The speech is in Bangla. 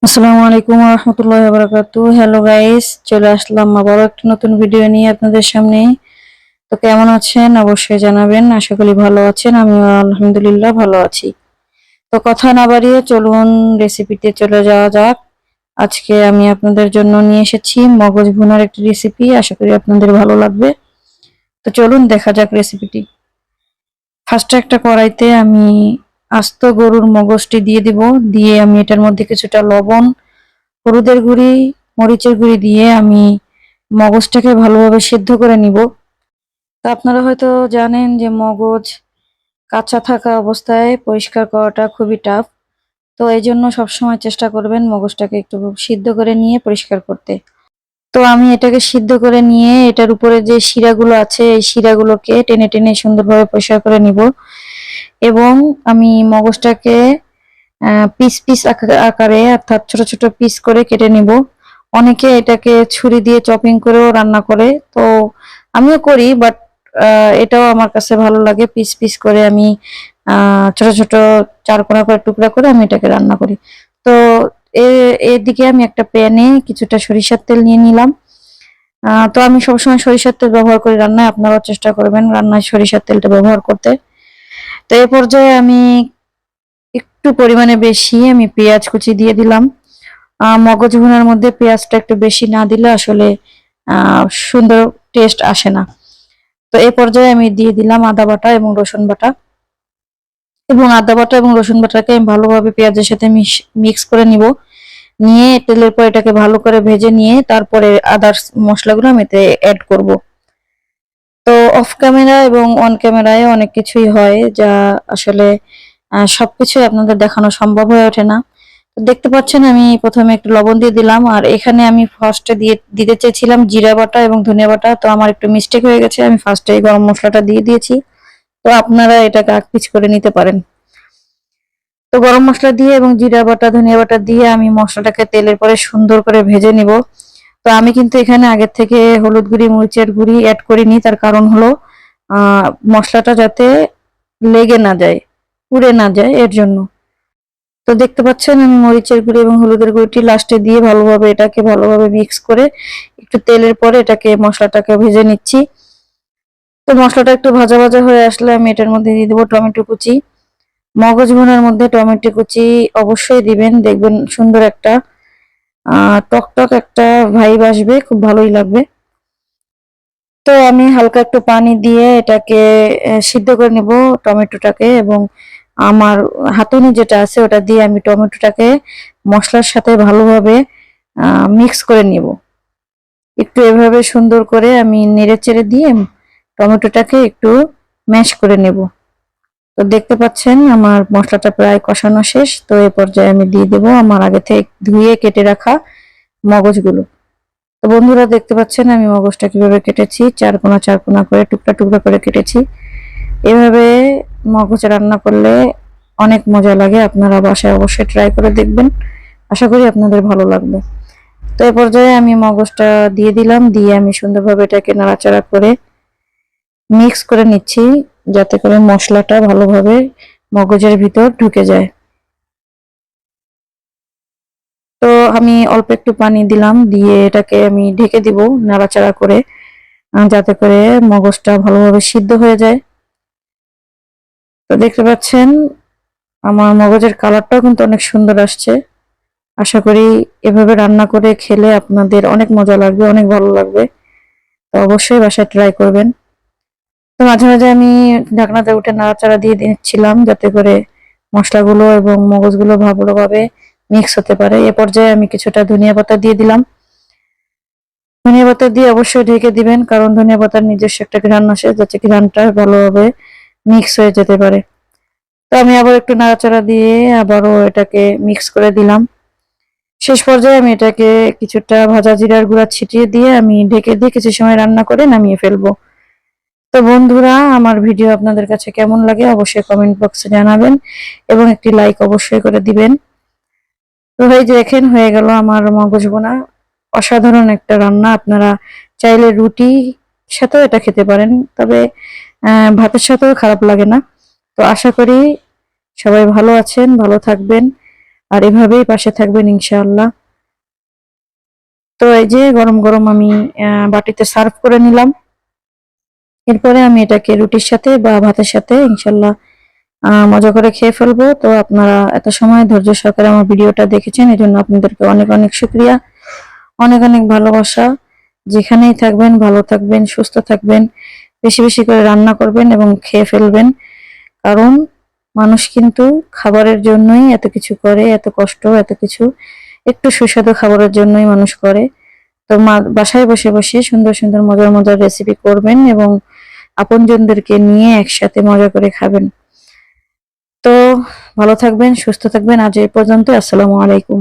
আসসালামু আলাইকুম ওয়া রাহমাতুল্লাহি ওয়া বারাকাতুহু। হ্যালো গাইস, চলে আসলাম আবারও একটা নতুন ভিডিও নিয়ে আপনাদের সামনে। তো কেমন আছেন অবশ্যই জানাবেন। আশা করি ভালো আছেন, আমিও আলহামদুলিল্লাহ ভালো আছি। তো কথা না বাড়িয়ে চলুন রেসিপিতে চলে যাওয়া যাক। আজকে আমি আপনাদের জন্য নিয়ে এসেছি মগজ ভুনার একটি রেসিপি, আশা করি আপনাদের ভালো লাগবে। তো চলুন দেখা যাক রেসিপিটি। ফার্স্টে একটা কড়াইতে আমি আস্ত গরুর মগজটি দিয়ে দিব। দিয়ে আমি এটার মধ্যে কিছুটা লবণ, হলুদের গুঁড়ি, মরিচের গুঁড়ি দিয়ে আমি মগজটাকে ভালোভাবে সিদ্ধ করে নিব। তো আপনারা হয়তো জানেন যে মগজ কাঁচা থাকা অবস্থায় পরিষ্কার করাটা খুবই টাফ। তো এই জন্য সবসময় চেষ্টা করবেন মগজটাকে একটু সিদ্ধ করে নিয়ে পরিষ্কার করতে। তো আমি এটাকে সিদ্ধ করে নিয়ে এটার উপরে যে শিরাগুলো আছে এই শিরাগুলোকে টেনে টেনে সুন্দরভাবে পরিষ্কার করে নিব। এবং আমি মগজটাকে পিস পিস আকারে অর্থাৎ ছোট ছোট পিস করে কেটে নিব। অনেকে এটাকে ছুরি দিয়ে চপিং করেও রান্না করে, তো আমিও করি, বাট এটাও আমার কাছে ভালো লাগে। পিস পিস করে আমি ছোট ছোট চারকোনা করে টুকরা করে আমি এটাকে রান্না করি। তো এদিকে আমি একটা প্যানে কিছুটা সরিষার তেল নিয়ে নিলাম। তো আমি সবসময় সরিষার তেল ব্যবহার করি রান্নায়, আপনারাও চেষ্টা করবেন রান্নায় সরিষার তেলটা ব্যবহার করতে। তো এই পর্যায়ে আমি একটু পরিমাণে বেশি আমি পেঁয়াজ কুচি দিয়ে দিলাম। মগজ ভুনার মধ্যে পেঁয়াজটা একটু বেশি না দিলে আসলে সুন্দর টেস্ট আসে না। তো এই পর্যায়ে আমি দিয়ে দিলাম আদা বাটা এবং রসুন বাটা। এবং আদা বাটা এবং রসুন বাটাকে আমি ভালোভাবে পেঁয়াজের সাথে মিক্স করে নিব। নিয়ে তেলের পর এটাকে ভালো করে ভেজে নিয়ে তারপরে আদার্স মশলাগুলো আমি এতে অ্যাড করব। তো অফ ক্যামেরা এবং অন ক্যামেরায় অনেক কিছুই হয় যা আসলে সবকিছুই আপনাদের দেখানো সম্ভব হয়ে ওঠে না। তো দেখতে পাচ্ছেন আমি প্রথমে একটু লবণ দিয়ে দিলাম, আর এখানে আমি ফার্স্টে দিতে চেয়েছিলাম জিরা বাটা এবং ধনিয়া বাটা, তো আমার একটু মিস্টেক হয়ে গেছে, আমি ফার্স্টে গরম মশলাটা দিয়ে দিয়েছি। তো আপনারা এটাকে আগ-পিছ করে নিতে পারেন। তো গরম মশলা দিয়ে এবং জিরা বাটা ধনিয়া বাটা দিয়ে আমি মশলাটাকে তেলের পরে সুন্দর করে ভেজে নিব। তো আমি কিন্তু এখানে আগের থেকে হলুদ গুঁড়ি মরিচের গুঁড়ি অ্যাড করিনি, তার কারণ হলো মশলাটা যাতে লেগে না যায়, পুড়ে না যায়, এর জন্য। তো দেখতে পাচ্ছেন আমি মরিচের গুঁড়ি এবং হলুদের গুঁড়িটি লাস্টে দিয়ে ভালোভাবে এটাকে ভালোভাবে মিক্স করে একটু তেলের পরে এটাকে মশলাটাকে ভেজে নিচ্ছি। তো মশলাটা একটু ভাজা ভাজা হয়ে আসলে আমি এটার মধ্যে দিয়ে দেবো টমেটো কুচি। মগজ ভুনার মধ্যে টমেটো কুচি অবশ্যই দিবেন, দেখবেন সুন্দর একটা টকটক একটা ভাইব আসবে, খুব ভালোই লাগবে। তো আমি হালকা একটু পানি দিয়ে এটাকে সিদ্ধ করে নেব টমেটোটাকে, এবং আমার হাতুড়ি যেটা আছে ওটা দিয়ে আমি টমেটোটাকে মশলার সাথে ভালোভাবে মিক্স করে নিব। একটু এভাবে সুন্দর করে আমি নেড়ে চেড়ে দিয়ে টমেটোটাকে একটু ম্যাশ করে নেব। তো দেখতে পাচ্ছেন আমার মশলাটা প্রায় কষানো শেষ। তো এই পর্যায়ে আমি দিয়ে দেবো আমার আগে থেকে ধুয়ে কেটে রাখা মগজগুলো। তো বন্ধুরা দেখতে পাচ্ছেন আমি মগজটা কিভাবে কেটেছি, চারকোনা চারকোনা করে টুকরা টুকরা করে কেটেছি। এভাবে মগজ রান্না করলে অনেক মজা লাগে, আপনারা বাসায় অবশ্যই ট্রাই করে দেখবেন, আশা করি আপনাদের ভালো লাগবে। তো এই পর্যায়ে আমি মগজটা দিয়ে দিলাম, দিয়ে আমি সুন্দরভাবে এটাকে নাড়াচাড়া করে মিক্স করে নিচ্ছি, যাতে করে মশলাটা ভালোভাবে মগজের ভিতর ঢুকে যায়। তো আমি অল্প একটু পানি দিলাম, দিয়ে এটাকে আমি ঢেকে দিব নাড়াচাড়া করে, যাতে করে মগজটা ভালোভাবে সিদ্ধ হয়ে যায়। তো দেখতে পাচ্ছেন আমার মগজের কালারটাও কিন্তু অনেক সুন্দর আসছে। আশা করি এভাবে রান্না করে খেলে আপনাদের অনেক মজা লাগবে, অনেক ভালো লাগবে। তো অবশ্যই বাসায় ট্রাই করবেন। তো মাঝে মাঝে আমি ঢাকনাতে উঠে নাড়াচাড়া দিয়ে দিচ্ছিলাম, যাতে করে মশলাগুলো এবং মগজগুলো ভালোভাবে মিক্স হতে পারে। এ পর্যায়ে আমি কিছুটা ধনিয়া পাতা দিয়ে দিলাম। ধনিয়া পাতা দিয়ে অবশ্যই ঢেকে দিবেন, কারণ ধনিয়া পাতার নিজস্ব একটা ঘ্রাণ আসে, যাতে ঘ্রাণটা ভালোভাবে মিক্স হয়ে যেতে পারে। তো আমি আবার একটু নাড়াচাড়া দিয়ে আবারও এটাকে মিক্স করে দিলাম। শেষ পর্যায়ে আমি এটাকে কিছুটা ভাজা জিরার গুঁড়া ছিটিয়ে দিয়ে আমি ঢেকে দিয়ে কিছু সময় রান্না করে নামিয়ে ফেলবো। তো বন্ধুরা আমার ভিডিও আপনাদের কাছে কেমন লাগে অবশ্যই কমেন্ট বক্সে জানাবেন, এবং একটি লাইক অবশ্যই করে দিবেন। তো এই যে দেখেন হয়ে গেল আমার মগজ ভুনা, অসাধারণ একটা রান্না। আপনারা চাইলে রুটি সাথেও এটা খেতে পারেন, তবে ভাতের সাথেও খারাপ লাগে না। তো আশা করি সবাই ভালো আছেন, ভালো থাকবেন, আর এভাবেই পাশে থাকবেন ইনশাআল্লাহ। তো এই যে গরম গরম আমি বাটিতে সার্ভ করে নিলাম। এরপরে আমি এটাকে রুটির সাথে বা ভাতের সাথে ইনশাআল্লাহ মজা করে খেয়ে ফেলবো। তো আপনারা এত সময় ধৈর্য সহকারে আমার ভিডিওটা দেখেছেন, এই জন্য আপনাদেরকে অনেক অনেক শুকরিয়া, অনেক অনেক ভালোবাসা। যেখানেই থাকবেন ভালো থাকবেন, সুস্থ থাকবেন, বেশি বেশি করে রান্না করবেন এবং খেয়ে ফেলবেন। কারণ মানুষ কিন্তু খাবারের জন্যই এত কিছু করে, এত কষ্ট, এত কিছু একটু সুস্বাদু খাবারের জন্যই মানুষ করে। তো বাসায় বসে বসে সুন্দর সুন্দর মজার মজার রেসিপি করবেন এবং আপনজনদেরকে নিয়ে একসাথে মজা করে খাবেন। তো ভালো থাকবেন, সুস্থ থাকবেন। আজ এই পর্যন্ত। আসসালামু আলাইকুম।